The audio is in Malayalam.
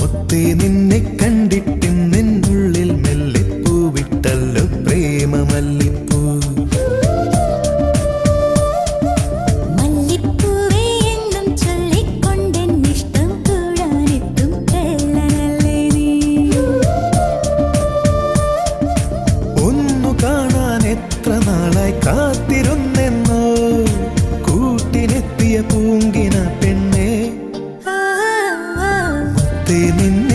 മുത്തേ നിന്നെ കണ്ടിട്ടും നിന്നുള്ളിൽ മെല്ലെ പൂവിട്ടല്ലോ പ്രേമമല്ലിപ്പൂ. മല്ലിപ്പൂവേ എന്നും ചൊല്ലിക്കൊണ്ടെന്നിഷ്ടം കൂടാനെത്തും കള്ളനല്ലേ നീ. ഒന്നു കാണാൻ എത്ര നാളായി കാത്തിരുന്നെന്നോ കൂട്ടിനെത്തിയ പൂങ്കിന പെണ്ണേ. മുത്തേ നിന്നെ